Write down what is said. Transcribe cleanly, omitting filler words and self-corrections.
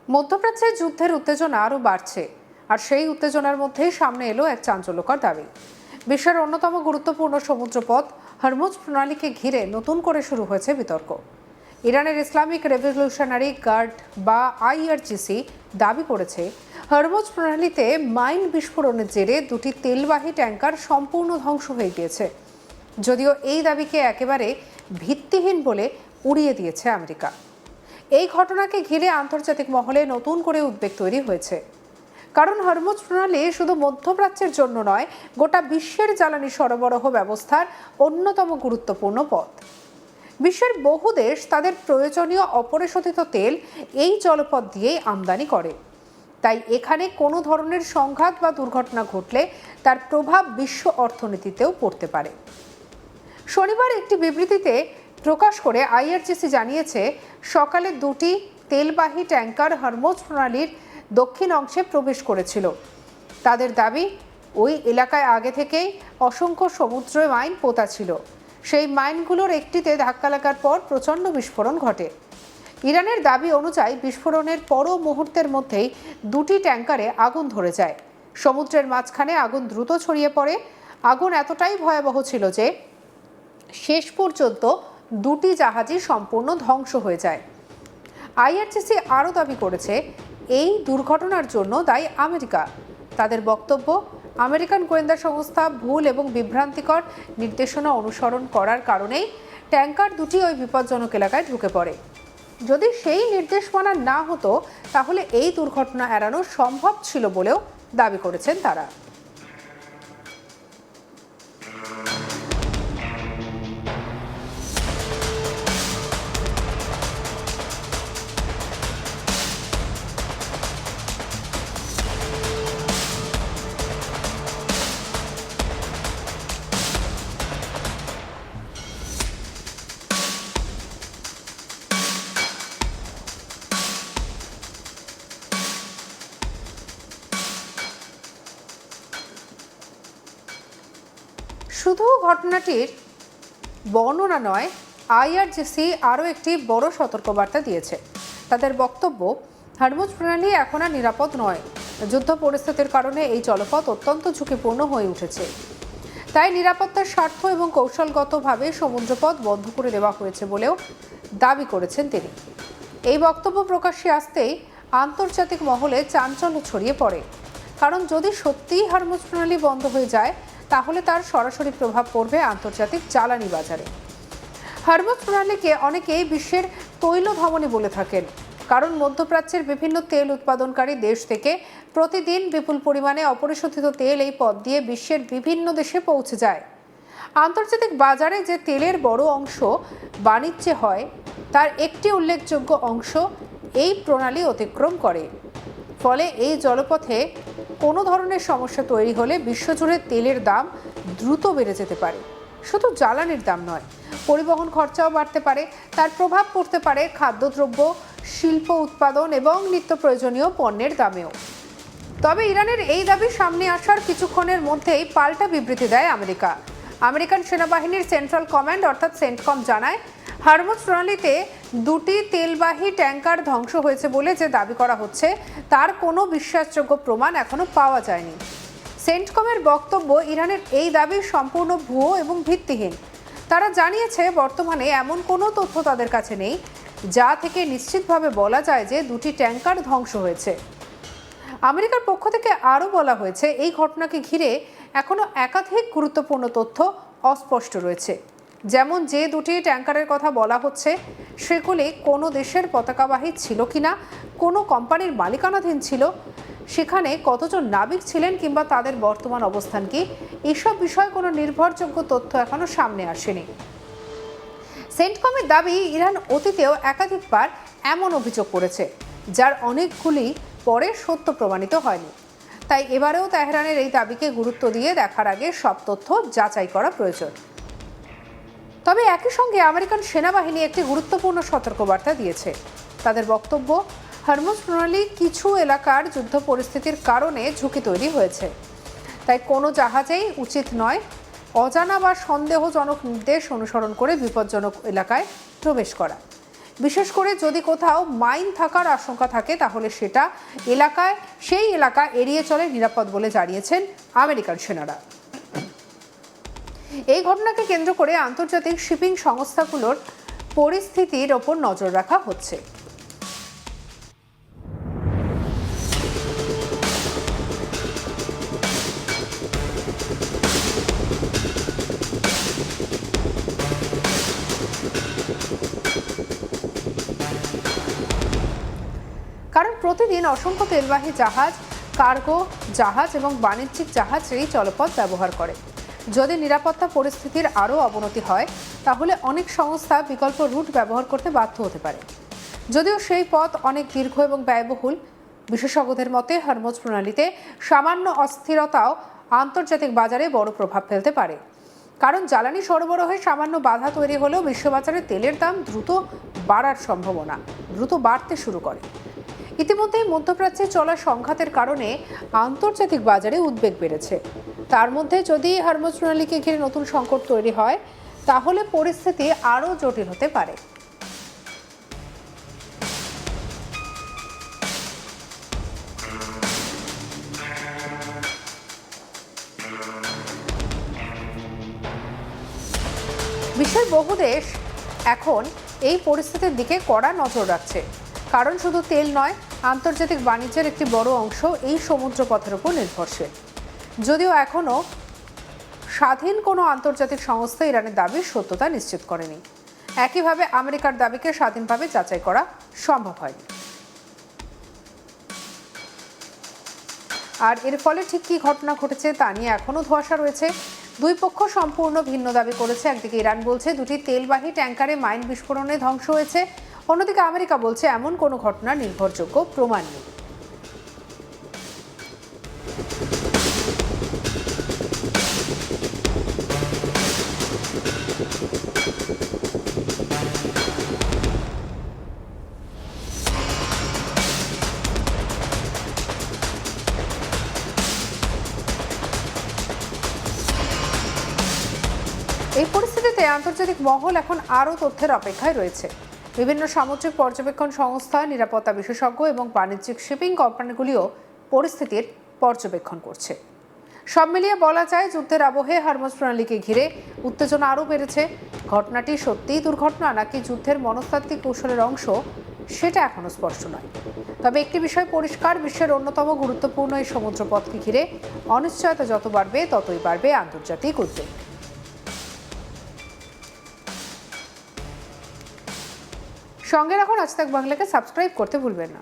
মধ্যপ্রাচ্যে যুদ্ধের উত্তেজনা আরও বাড়ছে, আর সেই উত্তেজনার মধ্যেই সামনে এলো এক চাঞ্চল্যকর দাবি। বিশ্বের অন্যতম গুরুত্বপূর্ণ সমুদ্রপথ হরমুজ প্রণালীকে ঘিরে নতুন করে শুরু হয়েছে বিতর্ক। ইরানের ইসলামিক রেভলিউশনারি গার্ড বা আইআরজিসি দাবি করেছে, হরমুজ প্রণালীতে মাইন বিস্ফোরণের জেরে দুটি তেলবাহী ট্যাঙ্কার সম্পূর্ণ ধ্বংস হয়ে গিয়েছে। যদিও এই দাবিকে একেবারে ভিত্তিহীন বলে উড়িয়ে দিয়েছে আমেরিকা। এই ঘটনাকে ঘিরে আন্তর্জাতিক মহলে নতুন করে উদ্বেগ তৈরি হয়েছে, কারণ হরমুজ প্রণালী শুধু মধ্যপ্রাচ্যের জন্য নয়, গোটা বিশ্বের জ্বালানি সরবরাহ ব্যবস্থার অন্যতম গুরুত্বপূর্ণ পথ। বিশ্বের বহু দেশ তাদের প্রয়োজনীয় অপরিশোধিত তেল এই জলপথ দিয়েই আমদানি করে। তাই এখানে কোনো ধরনের সংঘাত বা দুর্ঘটনা ঘটলে তার প্রভাব বিশ্ব অর্থনীতিতেও পড়তে পারে। শনিবার একটি বিবৃতিতে প্রকাশ করে আইআরজিসি জানিয়েছে, সকালে দুটি তেলবাহী ট্যাঙ্কার হরমুজ প্রণালীর দক্ষিণ অংশে প্রবেশ করেছিল। তাদের দাবি, ওই এলাকায় আগে থেকেই অসংখ্য সমুদ্র মাইন পোতা ছিল। সেই মাইনগুলোর একটিতে ধাক্কা লাগার পর প্রচণ্ড বিস্ফোরণ ঘটে। ইরানের দাবি অনুযায়ী বিস্ফোরণের পর মুহূর্তের মধ্যেই দুটি ট্যাঙ্কারে আগুন ধরে যায়। সমুদ্রের মাঝখানে আগুন দ্রুত ছড়িয়ে পড়ে। আগুন এতটাই ভয়াবহ ছিল যে শেষ পর্যন্ত দুটি জাহাজই সম্পূর্ণ ধ্বংস হয়ে যায়। আইআরজিসি আরও দাবি করেছে, এই দুর্ঘটনার জন্য দায়ী আমেরিকা। তাদের বক্তব্য, আমেরিকান গোয়েন্দা সংস্থা ভুল এবং বিভ্রান্তিকর নির্দেশনা অনুসরণ করার কারণেই ট্যাঙ্কার দুটি ওই বিপজ্জনক এলাকায় ঢুকে পড়ে। যদি সেই নির্দেশ মানা না হতো, তাহলে এই দুর্ঘটনা এড়ানো সম্ভব ছিল বলেও দাবি করেছেন তারা। শুধু ঘটনাটির বর্ণনা নয়, আইআরজিসি আরও একটি বড় সতর্কবার্তা দিয়েছে। তাদের বক্তব্য, হরমুজ প্রণালী এখন আর নিরাপদ নয়। যুদ্ধ পরিস্থিতির কারণে এই জলপথ অত্যন্ত ঝুঁকিপূর্ণ হয়ে উঠেছে। তাই নিরাপত্তার স্বার্থ এবং কৌশলগতভাবে সমুদ্রপথ বন্ধ করে দেওয়া হয়েছে বলেও দাবি করেছেন তিনি। এই বক্তব্য প্রকাশ্যে আসতেই আন্তর্জাতিক মহলে চাঞ্চল্য ছড়িয়ে পড়ে, কারণ যদি সত্যিই হরমুজ প্রণালী বন্ধ হয়ে যায়, তাহলে তার সরাসরি প্রভাব পড়বে আন্তর্জাতিক জ্বালানি বাজারে। হরমুজ প্রণালীকে অনেকেই বিশ্বের তৈল ধমনী বলে থাকেন, কারণ মধ্যপ্রাচ্যের বিভিন্ন তেল উৎপাদনকারী দেশ থেকে প্রতিদিন বিপুল পরিমাণে অপরিশোধিত তেল এই পথ দিয়ে বিশ্বের বিভিন্ন দেশে পৌঁছে যায়। আন্তর্জাতিক বাজারে যে তেলের বড় অংশ বাণিজ্যে হয়, তার একটি উল্লেখযোগ্য অংশ এই প্রণালী অতিক্রম করে। ফলে এই জলপথে কোনো ধরনের সমস্যা তৈরি হলে বিশ্বজুড়ে তেলের দাম দ্রুত বেড়ে যেতে পারে। শুধু জ্বালানির দাম নয়, পরিবহন খরচাও বাড়তে পারে। তার প্রভাব পড়তে পারে খাদ্যদ্রব্য, শিল্প উৎপাদন এবং নিত্য প্রয়োজনীয় পণ্যের দামেও। তবে ইরানের এই দাবি সামনে আসার কিছুক্ষণের মধ্যেই পাল্টা বিবৃতি দেয় আমেরিকা। আমেরিকান সেনাবাহিনীর সেন্ট্রাল কমান্ড অর্থাৎ সেন্টকম জানায়, হরমুজ প্রণালীতে দুটি তেলবাহী ট্যাঙ্কার ধ্বংস হয়েছে বলে যে দাবি করা হচ্ছে, তার কোনো বিশ্বাসযোগ্য প্রমাণ এখনো পাওয়া যায়নি। সেন্টকমের বক্তব্য, ইরানের এই দাবি সম্পূর্ণ ভুয়ো এবং ভিত্তিহীন। তারা জানিয়েছে, বর্তমানে এমন কোনো তথ্য তাদের কাছে নেই যা থেকে নিশ্চিতভাবে বলা যায় যে দুটি ট্যাঙ্কার ধ্বংস হয়েছে। আমেরিকার পক্ষ থেকে আরও বলা হয়েছে, এই ঘটনাকে ঘিরে এখনও একাধিক গুরুত্বপূর্ণ তথ্য অস্পষ্ট রয়েছে। যেমন, যে দুটি ট্যাঙ্কারের কথা বলা হচ্ছে সেগুলি কোনো দেশের পতাকাবাহী ছিল কিনা, কোনো কোম্পানির মালিকানাধীন ছিল, সেখানে কতজন নাবিক ছিলেন কিংবা তাদের বর্তমান অবস্থান কি, এসব বিষয়ে কোনো নির্ভরযোগ্য তথ্য এখনও সামনে আসেনি। সেন্টকমের দাবি, ইরান অতীতেও একাধিকবার এমন অভিযোগ করেছে যার অনেকগুলি পরে সত্য প্রমাণিত হয়নি। তাই এবারেও তেহরানের এই দাবিকে গুরুত্ব দিয়ে দেখার আগে সব তথ্য যাচাই করা প্রয়োজন। তবে একই সঙ্গে আমেরিকান সেনাবাহিনী একটি গুরুত্বপূর্ণ সতর্কবার্তা দিয়েছে। তাদের বক্তব্য, হরমুজ প্রণালী কিছু এলাকার যুদ্ধ পরিস্থিতির কারণে ঝুঁকি তৈরি হয়েছে। তাই কোনো জাহাজেই উচিত নয় অজানা বা সন্দেহজনক নির্দেশ অনুসরণ করে বিপজ্জনক এলাকায় প্রবেশ করা। বিশেষ করে যদি কোথাও মাইন থাকার আশঙ্কা থাকে তাহলে সেই এলাকা এড়িয়ে চলে নিরাপদ বলে জানিয়েছেন আমেরিকান সেনারা। এই ঘটনাকে কেন্দ্র করে আন্তর্জাতিক শিপিং সংস্থাগুলোর পরিস্থিতির ওপর নজর রাখা হচ্ছে। কারণ প্রতিদিন অসংখ্য তেলবাহী জাহাজ, কার্গো জাহাজ এবং বাণিজ্যিক জাহাজ এই জলপথ ব্যবহার করে। যদি নিরাপত্তা পরিস্থিতির আরও অবনতি হয় তাহলে অনেক সংস্থা বিকল্প রুট ব্যবহার করতে বাধ্য হতে পারে। যদিও সেই পথ অনেক দীর্ঘ এবং ব্যয়বহুল, বিশেষজ্ঞদের মতে হরমুজ প্রণালীতে সামান্য অস্থিরতাও আন্তর্জাতিক বাজারে বড় প্রভাব ফেলতে পারে। কারণ জ্বালানি সরবরাহে সামান্য বাধা তৈরি হলেও বিশ্ববাজারে তেলের দাম দ্রুত বাড়তে শুরু করে। ইতিমধ্যেই মধ্যপ্রাচ্যে চলা সংঘাতের কারণে আন্তর্জাতিক বাজারে উদ্বেগ বেড়েছে। তার মধ্যে যদি হরমুজ প্রণালীকে ঘিরে নতুন সংকট তৈরি হয় তাহলে পরিস্থিতি আরও জটিল হতে পারে। বিশ্বের বহু দেশ এখন এই পরিস্থিতির দিকে কড়া নজর রাখছে। কারণ শুধু তেল নয়, আন্তর্জাতিক বাণিজ্যের একটি বড় অংশ এই সমুদ্রপথের উপর নির্ভরশীল। যদিও এখনও স্বাধীন কোনো আন্তর্জাতিক সংস্থা ইরানের দাবির সত্যতা নিশ্চিত করেনি। একইভাবে আমেরিকার দাবিকে স্বাধীনভাবে যাচাই করা সম্ভব হয়নি। আর এর ফলে ঠিক কী ঘটনা ঘটেছে তা নিয়ে এখনও ধোঁয়াশা রয়েছে। দুই পক্ষ সম্পূর্ণ ভিন্ন দাবি করেছে। একদিকে ইরান বলছে দুটি তেলবাহী ট্যাঙ্কারে মাইন বিস্ফোরণে ধ্বংস হয়েছে, অন্যদিকে আমেরিকা বলছে এমন কোনো ঘটনার নির্ভরযোগ্য প্রমাণ নেই। এই পরিস্থিতিতে আন্তর্জাতিক মহল এখন আরও তথ্যের অপেক্ষায় রয়েছে। বিভিন্ন সামুদ্রিক পর্যবেক্ষণ সংস্থা, নিরাপত্তা বিশেষজ্ঞ এবং বাণিজ্যিক শিপিং কোম্পানিগুলিও পরিস্থিতির পর্যবেক্ষণ করছে। সব মিলিয়ে বলা যায় যুদ্ধের আবহে হরমুজ প্রণালীকে ঘিরে উত্তেজনা আরও বেড়েছে। ঘটনাটি সত্যিই দুর্ঘটনা নাকি যুদ্ধের মনস্তাত্ত্বিক কৌশলের অংশ সেটা এখনও স্পষ্ট নয়। তবে একটি বিষয় পরিষ্কার, বিশ্বের অন্যতম গুরুত্বপূর্ণ এই সমুদ্রপথকে ঘিরে অনিশ্চয়তা যত বাড়বে ততই বাড়বে আন্তর্জাতিক উদ্বেগ। সঙ্গে রাখুন আজ তাক বাংলাকে, সাবস্ক্রাইব করতে ভুলবেন না।